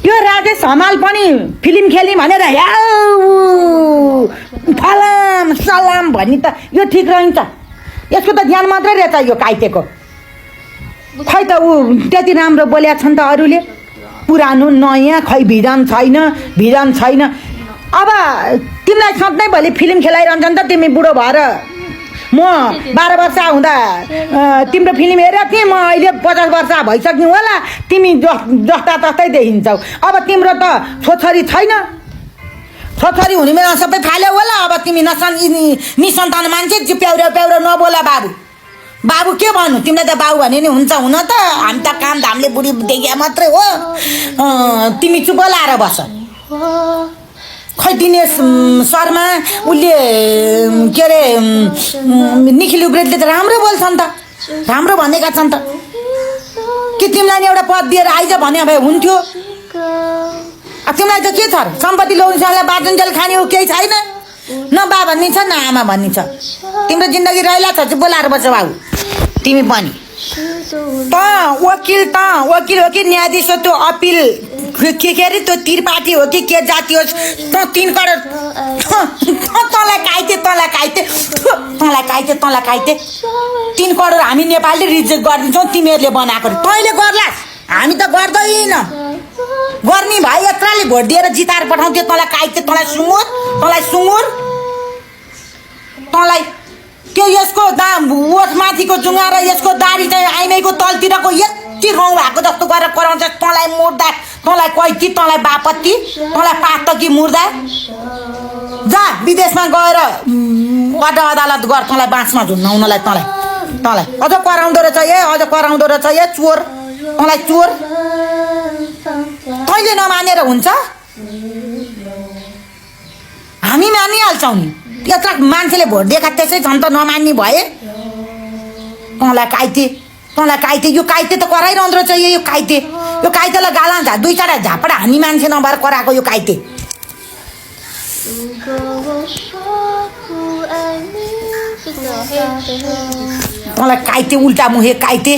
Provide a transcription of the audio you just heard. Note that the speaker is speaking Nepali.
यो राजेश हमाल पनि फिल्म खेल्ने भनेर फलाम सलाम भन्ने त यो ठिक रहन्छ यसको त ध्यान मात्रै रहेछ यो काइतेको खै त ऊ त्यति राम्रो बोलेका छन् त अरूले पुरानो नयाँ खै भिजन छैन अब तिमीलाई सधैँ भोलि फिल्म खेलाइरहन्छन् त तिमी बुढो भएर म 12 वर्ष हुँदा तिम्रो फिल्म हेरेको थिएँ म अहिले 50 वर्ष भइसक्नु होला तिमी जस्ता तस्तै देखिन्छौ अब तिम्रो त छोरी छैन छोरी हुने बेला सबै फाल्यो होला अब तिमी निसन्तान मान्छे प्याउरो नबोला बाबु के भन्नु तिमीलाई त बाबु भने नि हुन्छ हुन त हामी त काम धामले बुढी देखिया मात्रै हो तिमी चुप लाएर बस खै दिनेश शर्मा उसले के अरे निखिल उब्रेतले त राम्रो बोल्छन् त राम्रो भनेका छन् त के तिमीलाई एउटा पद दिएर आइज भने भए हुन्थ्यो तिमीलाई त के छ सम्पत्ति ल्याउनुलाई बाटुन्जेल खाने हो केही छैन न बा भन्ने छ न आमा भन्ने छ तिम्रो जिन्दगी रहिला छ बोलाएर बस्छ बाबु तिमी पनि वकिल न्यायाधीश हो त्यो अपिल के अरे त्यो त्रिपाठी हो कि के जाति हो त 3 करोड तँलाई काइते 3 करोड हामी नेपालले रिजेक्ट गरिदिन्छौँ तिमीहरूले बनाएको तैँले गर्लास् हामी त गर्दैन गर्ने भाइ यत्रले भोट दिएर जिताएर पठाउँथ्यो तँलाई काइते तँलाई सुँगुर तँलाई त्यो यसको दाम ओठ माथिको जुङ्गा र यसको दाढी चाहिँ आइमाईको तलतिरको यति रौँ भएको जस्तो गरेर कराउँछ तँलाई मुर्दा तँलाई कैती तँलाई बापत्ती तँलाई पात कि मुर्दा जा विदेशमा गएर अदालत गर तँलाई बाँसमा झुन्नाउनलाई तँलाई अझ कराउँदो रहेछ ए चोर तँलाई चोर तैँले नमानेर हुन्छ हामी मानिहाल्छौँ नि यत्र मान्छेले भोट दिएका त्यसै छन् त नमान्ने भए तँलाई काइते यो काइते त कराइरहँदो रहेछ यो काइतेलाई गाला 2-4 झापडा हानी मान्छे नभएर कराएको यो काइते तँलाई काइते उल्टा मुहे काइते